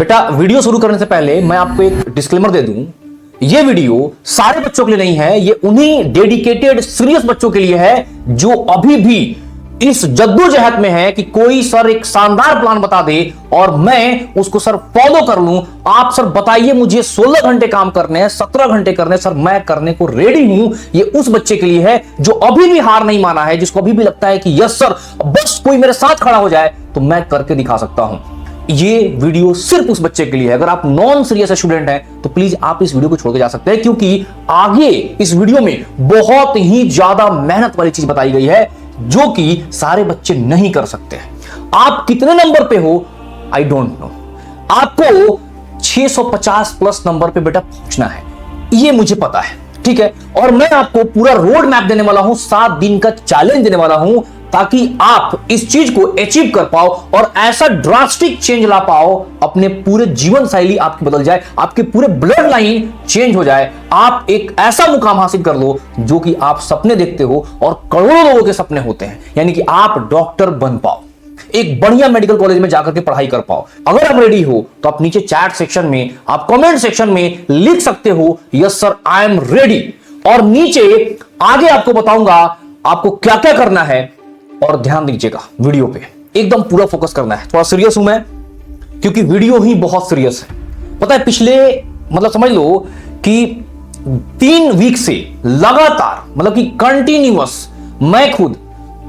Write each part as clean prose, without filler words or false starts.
बेटा वीडियो शुरू करने से पहले मैं आपको एक डिस्क्लेमर दे दूं, ये वीडियो सारे बच्चों के लिए नहीं है, ये उन्हीं डेडिकेटेड सीरियस बच्चों के लिए है जो अभी भी इस जद्दोजहद में है कि कोई सर एक शानदार प्लान बता दे और मैं उसको सर फॉलो कर लूं। आप सर बताइए मुझे 16 घंटे काम करने हैं, 17 घंटे करने हैं, सर मैं करने को रेडी हूं। ये उस बच्चे के लिए है जो अभी भी हार नहीं माना है, जिसको अभी भी लगता है कि यस सर बस कोई मेरे साथ खड़ा हो जाए तो मैं करके दिखा सकता हूं। ये वीडियो सिर्फ उस बच्चे के लिए है। अगर आप नॉन सीरियस स्टूडेंट हैं तो प्लीज आप इस वीडियो को छोड़ के जा सकते हैं, क्योंकि आगे इस वीडियो में बहुत ही ज्यादा मेहनत वाली चीज बताई गई है जो कि सारे बच्चे नहीं कर सकते हैं। आप कितने नंबर पे हो आई डोंट नो, आपको 650 प्लस नंबर पे बेटा पहुंचना है, ये मुझे पता है, ठीक है। और मैं आपको पूरा रोड मैप देने वाला हूं, 7 दिन का चैलेंज देने वाला हूं ताकि आप इस चीज को अचीव कर पाओ और ऐसा ड्रास्टिक चेंज ला पाओ, अपने पूरे जीवन शैली आपकी बदल जाए, आपके पूरे ब्लड लाइन चेंज हो जाए, आप एक ऐसा मुकाम हासिल कर लो जो कि आप सपने देखते हो और करोड़ों लोगों के सपने होते हैं, यानी कि आप डॉक्टर बन पाओ, एक बढ़िया मेडिकल कॉलेज में जाकर के पढ़ाई कर पाओ। अगर आप रेडी हो तो आप नीचे चैट सेक्शन में, आप कमेंट सेक्शन में लिख सकते हो yes sir I am ready, और नीचे आगे आपको बताऊंगा आपको क्या क्या करना है। और ध्यान दीजिएगा वीडियो पे एकदम पूरा फोकस करना है। थोड़ा सीरियस हूं मैं क्योंकि वीडियो ही बहुत सीरियस है। पता है पिछले मतलब समझ लो कि 3 वीक से लगातार मतलब कि कंटिन्यूअस मैं खुद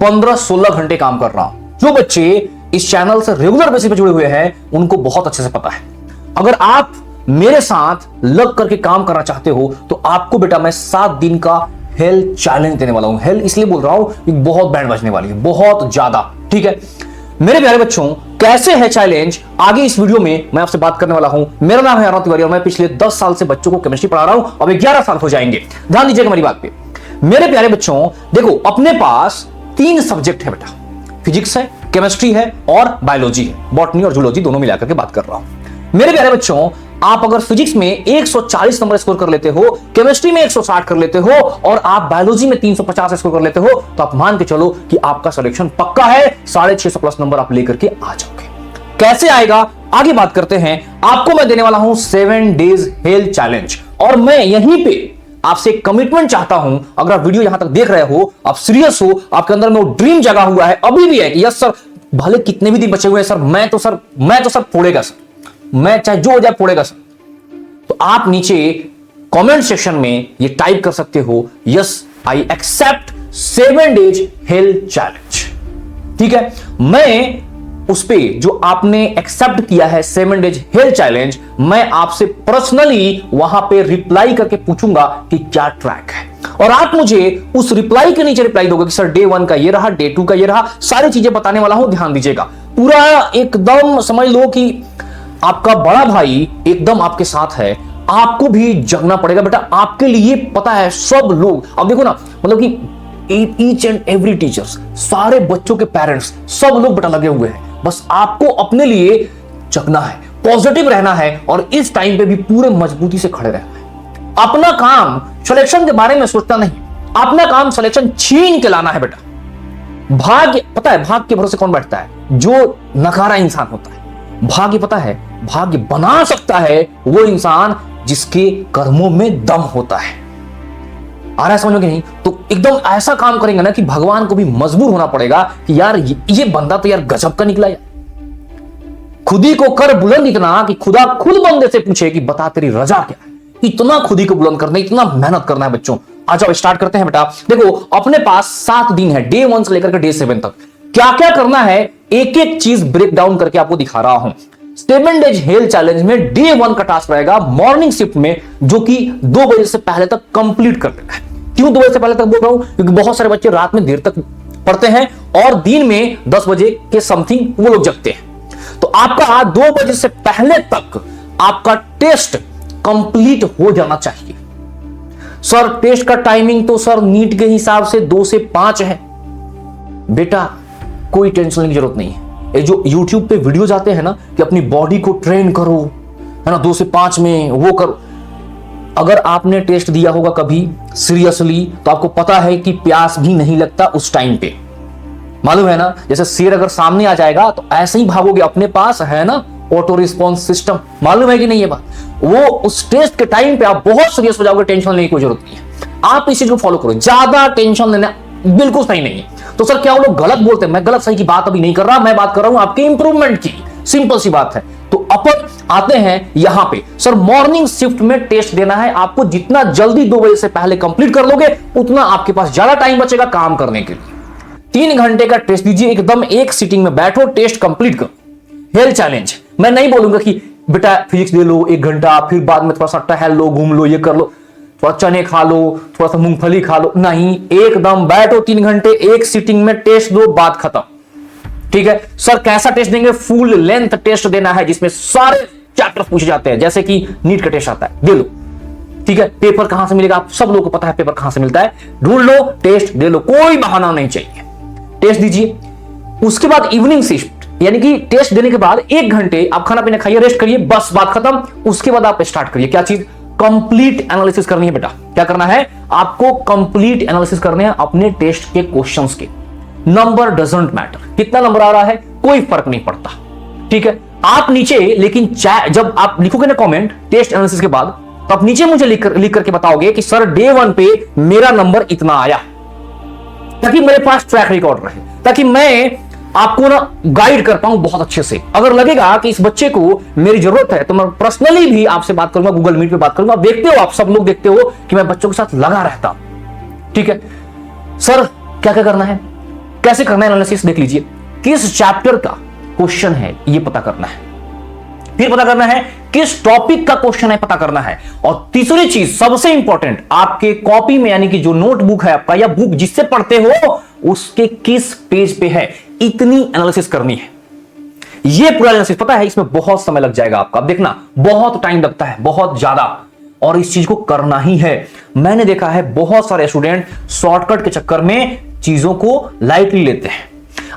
15-16 घंटे काम कर रहा हूं। जो बच्चे इस चैनल से रेगुलर बेसिस पे जुड़े हुए हैं उनको बहुत अच्छे से पता है। अगर आप मेरे साथ लग करके काम करना चाहते हो तो आपको बेटा मैं 7 दिन का हेल्थ चैलेंज देने वाला हूं। हेल्थ इसलिए बोल रहा हूं कि बहुत बैंड बजने वाली है, बहुत ज्यादा, ठीक है। मेरे प्यारे बच्चों, कैसे है चैलेंज आगे इस वीडियो में मैं आपसे बात करने वाला हूं। मेरा नाम है अरुण तिवारी और मैं पिछले 10 साल से बच्चों को केमिस्ट्री पढ़ा रहा हूं, अब 11 साल हो जाएंगे। ध्यान दीजिएगा मेरी बात पे। मेरे प्यारे बच्चों देखो, अपने पास 3 सब्जेक्ट है बेटा, फिजिक्स है, केमिस्ट्री है और बायोलॉजी है, बॉटनी और जूलॉजी दोनों मिलाकर के बात कर रहा हूं। मेरे प्यारे बच्चों, आप अगर फिजिक्स में 140 नंबर स्कोर कर लेते हो, केमिस्ट्री में 160 कर लेते हो और आप बायोलॉजी में 350 स्कोर कर लेते हो तो आप मान के चलो कि आपका सिलेक्शन पक्का है, 650 प्लस नंबर आप लेकर के आ जाओगे। कैसे आएगा आगे बात करते हैं। आपको मैं देने वाला हूं 7 डेज हेल्थ चैलेंज, और मैं यहीं पे आपसे कमिटमेंट चाहता हूं। अगर आप वीडियो यहां तक देख रहे हो, आप सीरियस हो, आपके अंदर में वो ड्रीम जगा हुआ है, अभी भी है कि यस सर भले कितने भी दिन बचे हुए हैं सर, मैं तो सर फोड़ेगा सर, मैं चाहे जो हो जाए फोड़ेगा सर, तो आप नीचे कमेंट सेक्शन में ये टाइप कर सकते हो yes I accept 7 days health challenge, ठीक है। मैं उस पे जो आपने एक्सेप्ट किया है 7 डेज हेल्थ चैलेंज, मैं आपसे पर्सनली वहां पे रिप्लाई करके पूछूंगा कि क्या ट्रैक है, और आप मुझे उस रिप्लाई के नीचे रिप्लाई दोगे कि सर डे 1 का ये रहा, डे 2 का ये रहा, सारी चीजें बताने वाला हूं। ध्यान दीजिएगा, पूरा एकदम समझ लो कि आपका बड़ा भाई एकदम आपके साथ है। आपको भी जगना पड़ेगा बेटा, आपके लिए पता है सब लोग, अब देखो ना, मतलब कि ईच एंड एवरी टीचर्स, सारे बच्चों के पेरेंट्स, सब लोग बेटा लगे हुए हैं। बस आपको अपने लिए जगना है, पॉजिटिव रहना है और इस टाइम पे भी पूरे मजबूती से खड़े रहना है। अपना काम सिलेक्शन के बारे में सोचना नहीं, अपना काम सिलेक्शन छीन के लाना है बेटा। भाग्य पता है, भाग्य के भरोसे कौन बैठता है? जो नकारा इंसान होता है। भाग्य पता है, भाग्य बना सकता है वो इंसान जिसके कर्मों में दम होता है। आ रहा है समझ में कि नहीं? तो एकदम ऐसा काम करेंगे ना कि भगवान को भी मजबूर होना पड़ेगा कि यार ये बंदा तो यार गजब का निकला यार। खुदी को कर बुलंद इतना कि खुदा खुद बंदे से पूछे कि बता तेरी रजा क्या है। इतना खुदी को बुलंद करना, इतना मेहनत करना है बच्चों। आ जाओ स्टार्ट करते हैं बेटा। देखो अपने पास 7 दिन है, डे 1 से लेकर के डे 7 तक क्या क्या करना है, एक एक चीज ब्रेक डाउन करके आपको दिखा रहा हूं। 7 डेज हेल्थ चैलेंज में डे 1 का टास्क रहेगा मॉर्निंग शिफ्ट में, जो कि 2 बजे से पहले तक कंप्लीट कर लेना है। क्यों 2 बजे से पहले तक बोल रहा हूं? क्योंकि बहुत सारे बच्चे रात में देर तक पढ़ते हैं और दिन में 10 बजे के समथिंग वो लोग जगते हैं। तो आपका 2 बजे से पहले तक आपका टेस्ट कंप्लीट हो जाना चाहिए। सर टेस्ट का टाइमिंग तो सर नीट के हिसाब से 2 से 5 है। बेटा कोई टेंशन लेने की जरूरत नहीं है। ये जो YouTube पे वीडियोज आते हैं ना कि अपनी बॉडी को ट्रेन करो, है ना, 2 से 5 में वो करो। अगर आपने टेस्ट दिया होगा कभी सीरियसली तो आपको पता है कि प्यास भी नहीं लगता उस टाइम पे। मालूम है ना, जैसे शेर अगर सामने आ जाएगा तो ऐसे ही भागोगे, अपने पास है ना ऑटो रिस्पॉन्स सिस्टम, मालूम है कि नहीं ये बात? वो उस टेस्ट के टाइम पे आप बहुत सीरियस हो जाओगे, टेंशन लेने की कोई जरूरत नहीं है। आप इस चीज को फॉलो करो, ज्यादा टेंशन लेना बिल्कुल सही नहीं है। तो सर क्या वो लोग गलत बोलते हैं? मैं गलत सही की बात अभी नहीं कर रहा, मैं बात कर रहा हूं आपके इंप्रूवमेंट की, सिंपल सी बात है। तो अपन आते हैं यहां पे, सर मॉर्निंग शिफ्ट में टेस्ट देना है आपको, जितना जल्दी 2 बजे से पहले कंप्लीट कर लोगे उतना आपके पास ज्यादा टाइम बचेगा काम करने के लिए। 3 घंटे का टेस्ट दीजिए, एकदम एक सीटिंग में बैठो, टेस्ट कंप्लीट करो। हेल्थ चैलेंज, मैं नहीं बोलूंगा कि बेटा फिजिक्स दे लो 1 घंटा, फिर बाद में थोड़ा सा टहल लो, घूम लो, ये कर लो, थोड़ा चने खा लो, थोड़ा सा मूंगफली खा लो, नहीं, एकदम बैठो 3 घंटे एक सीटिंग में, टेस्ट दो, बात खत्म। ठीक है सर, कैसा टेस्ट देंगे? फुल लेंथ टेस्ट देना है जिसमें सारे चैप्टर पूछे जाते हैं, जैसे कि नीट का टेस्ट आता है, दे लो। ठीक है, पेपर कहां से मिलेगा? आप सब लोगों को पता है पेपर कहां से मिलता है, ढूंढ लो, टेस्ट दे लो, कोई बहाना नहीं चाहिए, टेस्ट दीजिए। उसके बाद इवनिंग शिफ्ट, यानी कि टेस्ट देने के बाद 1 घंटे आप खाना पीना खाइए, रेस्ट करिए, बस बात खत्म। उसके बाद आप स्टार्ट करिए क्या चीज? कंप्लीट एनालिसिस करनी है बेटा। क्या करना है आपको? कंप्लीट एनालिसिस करने हैं अपने टेस्ट के क्वेश्चंस के। नंबर डजंट मैटर, कितना नंबर आ रहा है कोई फर्क नहीं पड़ता। ठीक है, आप नीचे लेकिन जब आप लिखोगे ना कमेंट टेस्ट एनालिसिस के बाद, तो आप नीचे मुझे लिख करके बताओगे कि सर डे 1 पे मेरा नंबर इतना आया, ताकि मेरे पास ट्रैक रिकॉर्ड रहे, ताकि मैं आपको ना गाइड कर पाऊं बहुत अच्छे से। अगर लगेगा कि इस बच्चे को मेरी जरूरत है तो मैं पर्सनली भी आपसे बात करूंगा, गूगल मीट पे बात करूंगा। देखते हो आप सब लोग देखते हो कि मैं बच्चों के साथ लगा रहता हूं। ठीक है सर, क्या क्या करना है, कैसे करना है एनालिसिस देख लीजिए। किस चैप्टर का क्वेश्चन है ये पता करना है, फिर पता करना है किस टॉपिक का क्वेश्चन है पता करना है, और तीसरी चीज सबसे इंपॉर्टेंट, आपके कॉपी में यानी कि जो नोटबुक है आपका या बुक जिससे पढ़ते हो उसके किस पेज पे है, इतनी एनालिसिस करनी है। ये पूरा एनालिसिस पता है इसमें बहुत समय लग जाएगा आपका, अब देखना बहुत टाइम लगता है, बहुत ज्यादा, और इस चीज को करना ही है। मैंने देखा है बहुत सारे स्टूडेंट शॉर्टकट के चक्कर में चीजों को लाइटली लेते हैं।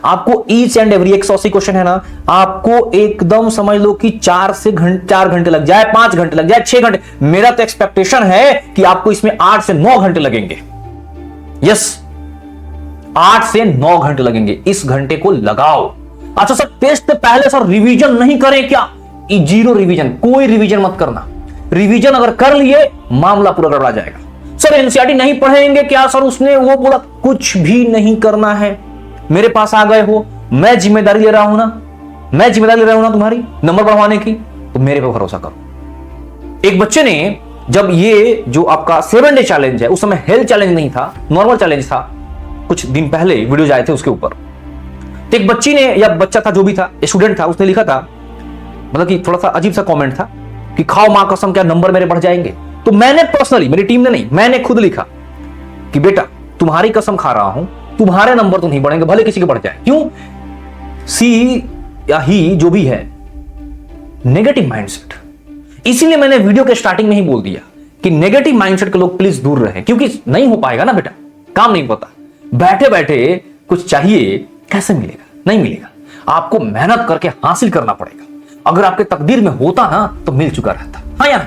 आपको ईच एंड एवरी 180 क्वेश्चन है ना, आपको एकदम समझ लो कि 4 घंटे लग जाए, 5 घंटे लग जाए, 6 घंटे, मेरा तो एक्सपेक्टेशन है कि आपको इसमें 8 से 9 घंटे लगेंगे। यस, 8 से 9 घंटे लगेंगे, इस घंटे को लगाओ। अच्छा सर टेस्ट से पहले सर रिवीजन नहीं करें क्या? 0 रिवीजन, कोई रिवीजन मत करना। रिवीजन अगर कर लिए मामला पूरा गड़बड़ा जाएगा। सर एनसीईआरटी नहीं पढ़ेंगे क्या? सर उसने वो बोला, कुछ भी नहीं करना है। मेरे पास आ गए हो, मैं जिम्मेदारी ले रहा हूं ना, मैं जिम्मेदारी ले रहा हूं ना तुम्हारी नंबर बढ़वाने की, तो मेरे पे भरोसा करो। एक बच्चे ने जब ये जो आपका 7 डे चैलेंज है, उस समय हेल्थ चैलेंज नहीं था, नॉर्मल चैलेंज था, कुछ दिन पहले वीडियोज आए थे उसके ऊपर, तो एक बच्ची ने या बच्चा था जो भी था, स्टूडेंट था, उसने लिखा था, मतलब कि थोड़ा सा अजीब सा कमेंट था कि खाओ मां कसम क्या नंबर मेरे बढ़ जाएंगे। तो मैंने पर्सनली, मेरी टीम ने नहीं, मैंने खुद लिखा कि बेटा तुम्हारी कसम खा रहा हूं, तुम्हारे नंबर तो नहीं बढ़ेंगे, भले किसी के बढ़ जाए। क्यों? सी या ही जो भी है, नेगेटिव माइंडसेट। इसीलिए मैंने वीडियो के स्टार्टिंग में ही बोल दिया कि नेगेटिव माइंडसेट के लोग प्लीज दूर रहे, क्योंकि नहीं हो पाएगा ना बेटा, काम नहीं पता। बैठे बैठे कुछ चाहिए, कैसे मिलेगा? नहीं मिलेगा, आपको मेहनत करके हासिल करना पड़ेगा। अगर आपके तकदीर में होता ना तो मिल चुका रहता, हाँ या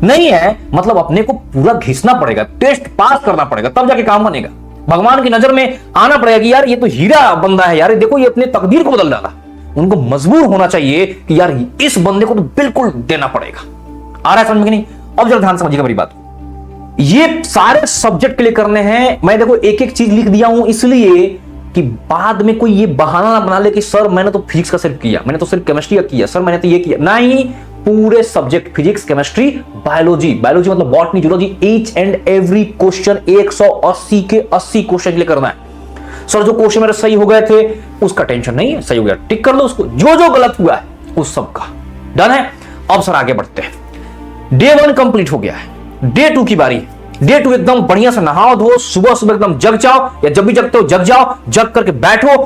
नहीं है, मतलब अपने को पूरा घिसना पड़ेगा, टेस्ट पास करना पड़ेगा, तब जाके काम बनेगा। भगवान की नजर में आना पड़ेगा कि यार ये तो हीरा बंदा है यार, देखो ये अपने तकदीर को बदल डाला। उनको मजबूर होना चाहिए कि यार इस बंदे को तो बिल्कुल देना पड़ेगा। आ रहा है समझ में कि नहीं? अब जरा ध्यान समझिएगा मेरी बात को। ये सारे सब्जेक्ट के लिए करने हैं। मैं देखो एक एक चीज लिख दिया हूं इसलिए कि बाद में कोई ये बहाना ना बना ले कि सर मैंने तो फिजिक्स का सिर्फ किया, मैंने तो सिर्फ केमिस्ट्री का किया, सर मैंने तो ये किया। नहीं, पूरे subject physics, chemistry, biology, biology मतलब botany, zoology, each and every question 180 के 80 क्वेश्चन के लिए करना है। सर जो क्वेश्चन मेरे सही हो गए थे उसका टेंशन नहीं है, सही हो गया टिक कर लो उसको, जो जो गलत हुआ है उस सब का डन है। अब सर आगे बढ़ते हैं। डे 1 कंप्लीट हो गया है, डे 2 की बारी है। डे 2 एकदम बढ़िया से नहाओ धो, सुबह सुबह एकदम जग जाओ, या जब भी जगते हो जग जाओ, जग करके बैठो,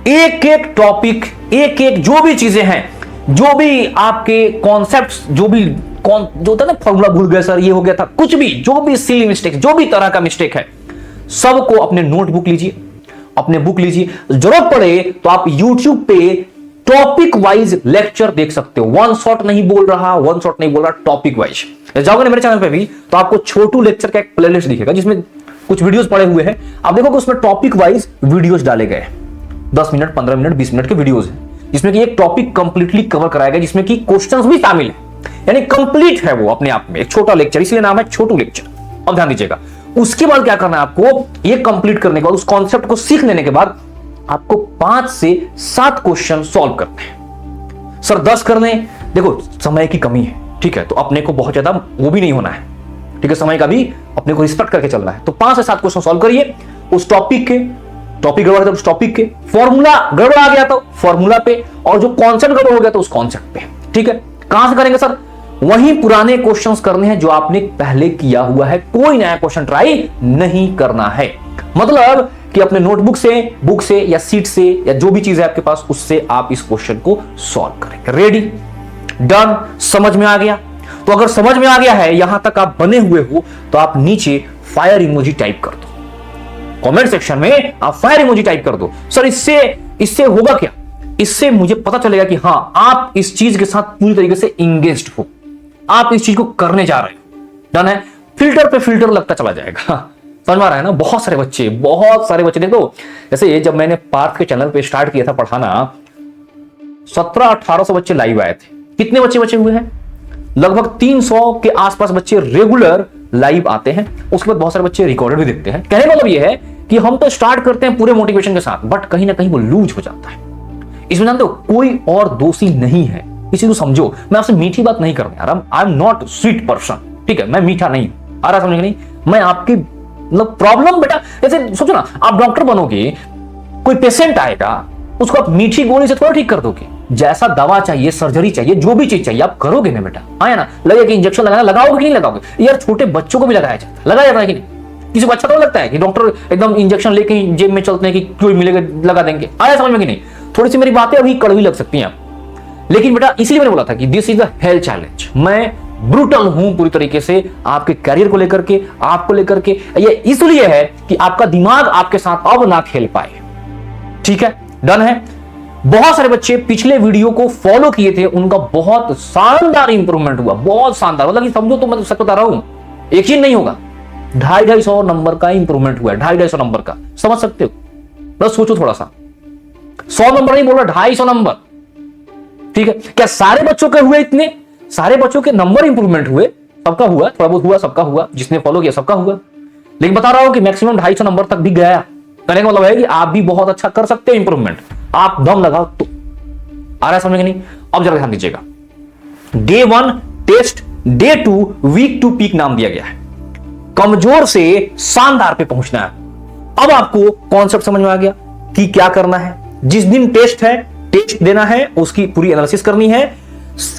एक एक टॉपिक, एक एक जो भी चीजें हैं, जो भी आपके कॉन्सेप्ट्स, जो होता है ना, फॉर्मूला भूल गए सर, ये हो गया था, कुछ भी, जो भी सिली मिस्टेक, जो भी तरह का मिस्टेक है, सबको अपने नोटबुक लीजिए, अपने बुक लीजिए। जरूरत पड़े तो आप YouTube पे टॉपिक वाइज लेक्चर देख सकते हो। वन शॉट नहीं बोल रहा, टॉपिक वाइज। जाओगे ना मेरे चैनल पे भी तो आपको छोटू लेक्चर का एक प्लेलिस्ट दिखेगा जिसमें कुछ वीडियोस पड़े हुए हैं। आप देखोगे उसमें टॉपिक वाइज वीडियोस डाले गए, 10 मिनट, 15 मिनट, 20 मिनट के वीडियोस हैं। जिसमें कि एक टॉपिक कंप्लीटली कवर कराया गया, जिसमें कि क्वेश्चंस भी शामिल है, यानी कंप्लीट है वो अपने आप में, एक छोटा लेक्चर, इसलिए नाम है छोटू लेक्चर। अब ध्यान दीजिएगा, उसके बाद क्या करना है आपको, ये कंप्लीट करने के बाद, उस कॉन्सेप्ट को सीख लेने के बाद आपको 5 से 7 क्वेश्चन सॉल्व करने हैं। सर 10 कर लें, देखो समय की कमी है, ठीक है, तो अपने को बहुत ज्यादा वो भी नहीं होना है, ठीक है, समय का भी अपने को रिस्पेक्ट करके चलना है। तो 5 से 7 क्वेश्चन सॉल्व करिए उस टॉपिक के, टॉपिक गड़बड़ था उस टॉपिक के, फॉर्मूला गड़बड़ आ गया तो फॉर्मूला पे, और जो कॉन्सेप्ट गड़बड़ हो गया तो उस कॉन्सेप्ट पे, ठीक है। कहां से करेंगे सर, वही पुराने क्वेश्चंस करने हैं जो आपने पहले किया हुआ है, कोई नया क्वेश्चन ट्राई नहीं करना है। मतलब कि अपने नोटबुक से, बुक से या सीट से या जो भी चीज है आपके पास, उससे आप इस क्वेश्चन को सॉल्व करेंगे। रेडी, डन, समझ में आ गया? तो अगर समझ में आ गया है, यहां तक आप बने हुए हो, तो आप नीचे फायर इमोजी टाइप कर दो, कमेंट सेक्शन में आप फायर इमोजी टाइप कर दो। सर इससे होगा क्या? इससे मुझे पता चलेगा कि हां आप इस चीज के साथ पूरी तरीके से इंगेज्ड हो, आप इस चीज को करने जा रहे हो। डन है? फिल्टर पे फिल्टर लगता चला जाएगा। समझ में आ रहा है ना? बहुत सारे बच्चे देखो, जैसे जब मैंने पार्थ के चैनल पे स्टार्ट किया था पढ़ाना, 1700-1800 बच्चे लाइव आए थे। कितने बच्चे बचे हुए हैं? लगभग 300 के आसपास बच्चे रेगुलर लाइव आते हैं। उसके बाद बहुत सारे बच्चे रिकॉर्डेड भी देखते हैं। कहने का मतलब यह है कि हम तो स्टार्ट करते हैं पूरे मोटिवेशन के साथ, बट कहीं ना कहीं वो लूज हो जाता है। इसमें जानते हो कोई और दोषी नहीं है, इसी को समझो। मैं आपसे मीठी बात नहीं कर रहा हूं, I am not sweet person, ठीक है, मैं मीठा नहीं आ रहा, समझ नहीं। मैं आपकी मतलब प्रॉब्लम, बेटा जैसे सोचो ना, आप डॉक्टर बनोगे, कोई पेशेंट आएगा, उसको आप मीठी गोली से थोड़ा ठीक कर दोगे। जैसा दवा चाहिए, सर्जरी चाहिए, जो भी चीज चाहिए आप करोगे ना बेटा। आया ना, लगे कि इंजेक्शन लगाना, लगाओगे कि नहीं लगाओगे? यार छोटे बच्चों को भी लगाया जाता है, लगाया जाता है कि नहीं? किसी को अच्छा तो लगता है कि डॉक्टर एकदम इंजेक्शन लेके जेब में चलते हैं कि कोई मिलेगा लगा देंगे? आया समझ में कि नहीं? थोड़ी सी मेरी बातें अभी कड़वी लग सकती हैं, लेकिन बेटा इसीलिए मैंने बोला था कि this is the health challenge. मैं ब्रूटल हूं पूरी तरीके से आपके करियर को लेकर के, आपको लेकर के। ये इसलिए है कि आपका दिमाग आपके साथ अब ना खेल पाए, ठीक है? डन है? बहुत सारे बच्चे पिछले वीडियो को फॉलो किए थे, उनका बहुत शानदार इंप्रूवमेंट हुआ, बहुत शानदार। मतलब समझो तो मैं सच बता रहा हूं, यकीन नहीं होगा, 250 नंबर का इंप्रूवमेंट हुआ है, 250 नंबर का। समझ सकते हो? बस सोचो थोड़ा सा, 100 नंबर नहीं बोल रहा, 250 नंबर, ठीक है? क्या सारे बच्चों के हुए इतने? सारे बच्चों के नंबर इंप्रूवमेंट हुए? सबका हुआ, थोड़ा बहुत हुआ, सबका हुआ, जिसने फॉलो किया सबका हुआ। लेकिन बता रहा हूं कि मैक्सिमम 250 नंबर तक भी गया। कहने का मतलब है कि आप भी बहुत अच्छा कर सकते हो इंप्रूवमेंट, आप दम लगाओ तो। आ रहा है समझ नहीं? अब जरा ध्यान दीजिएगा, day 1 test, day 2 week to peak नाम दिया गया है। कमजोर से शानदार पे पहुंचना है। अब आपको कॉन्सेप्ट समझ में आ गया कि क्या करना है। जिस दिन टेस्ट है, टेस्ट देना है, उसकी पूरी एनालिसिस करनी है।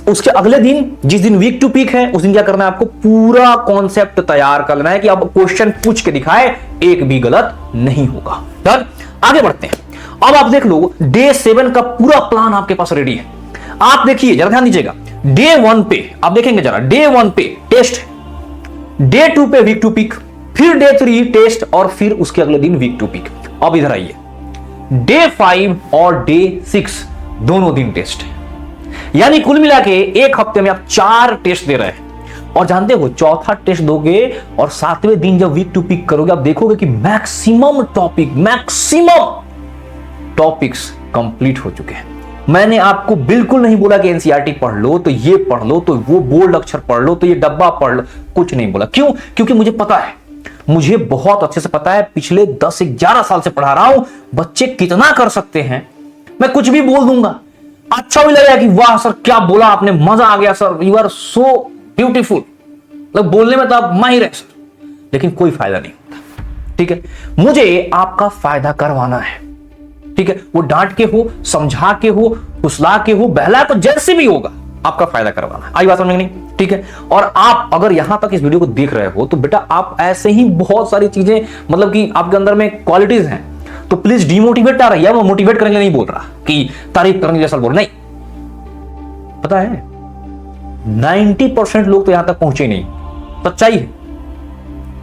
उसके अगले दिन, जिस दिन वीक टू पीक है, उस दिन क्या करना है? आपको पूरा कॉन्सेप्ट तैयार कर लेना है कि अब क्वेश्चन पूछ के दिखाए, एक भी गलत नहीं होगा। डन? आगे बढ़ते हैं। अब आप देख लो, डे 7 का पूरा प्लान आपके पास रेडी है। आप देखिए, जरा ध्यान दीजिएगा, डे 1 पे आप देखेंगे, जरा डे 1 पे टेस्ट, डे 2 पे वीक टू पीक, फिर डे 3 टेस्ट, और फिर उसके अगले दिन वीक टू पीक। अब इधर आइए, डे 5 और डे 6 दोनों दिन टेस्ट है, यानी कुल मिला के एक हफ्ते में आप 4 टेस्ट दे रहे हैं। और जानते हो, चौथा टेस्ट दोगे और 7वें दिन जब वीक टू पीक करोगे, आप देखोगे कि मैक्सिमम टॉपिक्स कंप्लीट हो चुके हैं। मैंने आपको बिल्कुल नहीं बोला कि एनसीईआरटी पढ़ लो, तो ये पढ़ लो, तो वो बोल्ड अक्षर पढ़ लो, तो ये डब्बा पढ़ लो, कुछ नहीं बोला। क्यों? क्योंकि मुझे पता है, मुझे बहुत अच्छे से पता है, पिछले 10-11 साल से पढ़ा रहा हूं, बच्चे कितना कर सकते हैं। मैं कुछ भी बोल दूंगा, अच्छा भी लगेगा कि वाह सर क्या बोला आपने, मजा आ गया sir, you are so beautiful, मतलब बोलने में तो आप माहिर है सर, लेकिन कोई फायदा नहीं होता। ठीक है, मुझे आपका फायदा करवाना है। ठीक है, वो डांट के हो, समझा के हो, फुसला के हो, बहला, तो जैसे भी होगा आपका फायदा करवाना है। आई बात समझ में नहीं? ठीक है, और आप अगर यहां तक इस वीडियो को देख रहे हो, तो बेटा आप ऐसे ही बहुत सारी चीजें, मतलब कि आपके अंदर में क्वालिटीज हैं, तो प्लीज डिमोटिवेट ना रहिए। मैं मोटिवेट करने के लिए नहीं बोल रहा कि तारीफ करने जैसा बोल, नहीं। पता है 90% लोग तो यहां तक पहुंचे नहीं, सच्चाई है,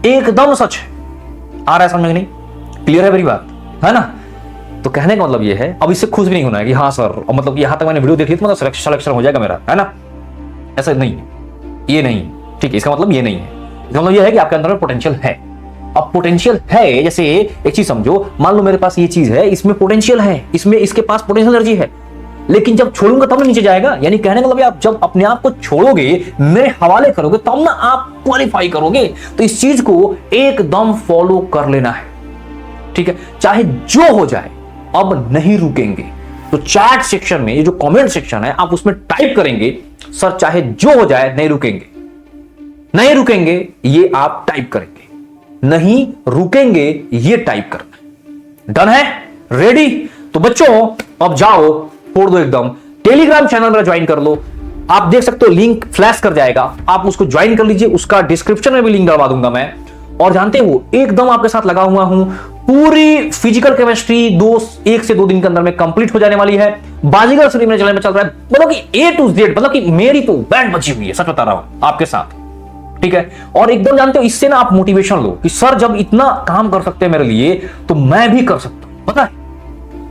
एकदम सच है। आ रहा है समझ में नहीं? क्लियर है मेरी बात, है ना? तो कहने का मतलब ये है, अब इससे खुश भी नहीं होना है कि हाँ सर, मतलब यहां तक मैंने वीडियो देखी तो मतलब सिलेक्शन हो जाएगा मेरा, है ना? ऐसा नहीं है, ये नहीं है। ठीक है, इसका मतलब ये नहीं है। इसका मतलब ये है कि आपके अंदर में पोटेंशियल है। अब पोटेंशियल है, जैसे एक चीज समझो, मान लो मेरे पास ये चीज है, इसमें पोटेंशियल है, इसमें इसके पास पोटेंशियल एनर्जी है, लेकिन जब छोड़ूंगा तब ना नीचे जाएगा। यानी कहने का मतलब आप जब अपने आप को छोड़ोगे, मेरे हवाले करोगे, तब ना आप क्वालिफाई करोगे। तो इस चीज को एकदम फॉलो कर लेना है, ठीक है, चाहे जो हो जाए, अब नहीं रुकेंगे। तो चैट सेक्शन में, ये जो कमेंट सेक्शन है, आप उसमें टाइप करेंगे, सर चाहे जो हो जाए नहीं रुकेंगे, नहीं रुकेंगे, ये आप टाइप करेंगे, नहीं रुकेंगे, ये टाइप करना। डन है? रेडी? तो बच्चों अब जाओ, फोड़ दो एकदम, टेलीग्राम चैनल मेरा ज्वाइन कर लो। आप देख सकते हो लिंक फ्लैश कर जाएगा, आप उसको ज्वाइन कर लीजिए, उसका डिस्क्रिप्शन में भी लिंक डलवा दूंगा मैं। और जानते हो एकदम आपके साथ लगा हुआ हूं, पूरी फिजिकल केमिस्ट्री 1 से 2 दिन के अंदर में कंप्लीट हो जाने वाली है। बाजीगर श्री मेरे चैनल में चल रहा है, मतलब कि A to Z, मतलब कि मेरी तो बैंड बची हुई है, सच बता रहा हूं आपके साथ, ठीक है। और एकदम जानते हो इससे ना आप मोटिवेशन लो कि सर जब इतना काम कर सकते हैं मेरे लिए, तो मैं भी कर सकता हूं। पता है,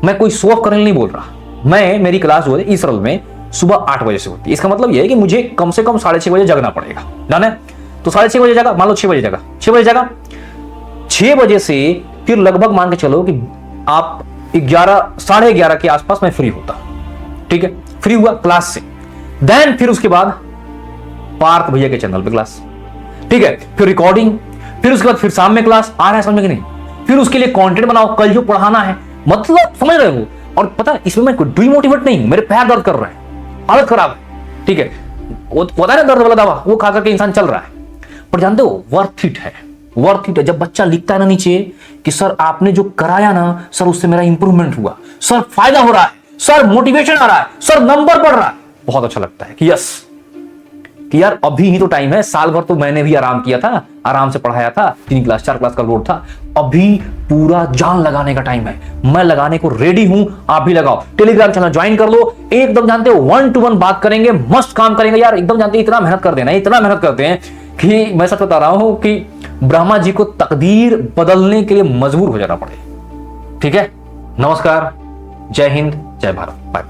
मैं कोई शो ऑफ करने नहीं बोल रहा, मेरी क्लास जो है इसरल में सुबह 8 बजे से होती है। इसका मतलब यह है कि मुझे कम से कम 6:30 बजे जगना पड़ेगा, जाना है? तो 6:30 बजे जगा, मान लो 6 बजे जगा, 6 बजे जगा, 6 बजे से फिर लगभग मान के चलो कि आप 11, 11:30 के आसपास मैं फ्री होता, ठीक है, फ्री हुआ क्लास से। देन फिर उसके बाद पार्थ भैया के चैनल पे क्लास, ठीक है, फिर रिकॉर्डिंग, फिर उसके बाद फिर शाम में क्लास। आ रहा है समझ में कि नहीं? फिर उसके लिए कंटेंट बनाओ, कल जो पढ़ाना है, मतलब समझ रहे हो? और पता है इसमें मैं डिमोटिवेट नहीं हूं, मेरे पैर दर्द कर रहे हैं, हालत खराब है, ठीक है, वो पता है दर्द वाला दवा, वो खा करके इंसान चल रहा है। पर जानते हो वर्थ इट है, वर्थ इट है। जब बच्चा लिखता है ना नीचे कि सर आपने जो कराया ना सर, उससे मेरा इंप्रूवमेंट हुआ, सर फायदा हो रहा है, सर मोटिवेशन आ रहा है, सर नंबर बढ़ रहा है, बहुत अच्छा लगता है कि यस, कि यार अभी ही तो टाइम है। साल भर तो मैंने भी आराम किया था, आराम से पढ़ाया था, 3 क्लास 4 क्लास का लोड था, अभी पूरा जान लगाने का टाइम है। मैं लगाने को रेडी हूं, आप भी लगाओ। टेलीग्राम चैनल ज्वाइन कर लो, एकदम जानते हो 1 to 1 बात करेंगे, मस्त काम करेंगे यार, एकदम जानते हैं इतना मेहनत कर देना, इतना मेहनत करते हैं कि मैं सच बता रहा हूं कि ब्रह्मा जी को तकदीर बदलने के लिए मजबूर हो जाना पड़े। ठीक है, नमस्कार, जय हिंद, जय भारत, बाय।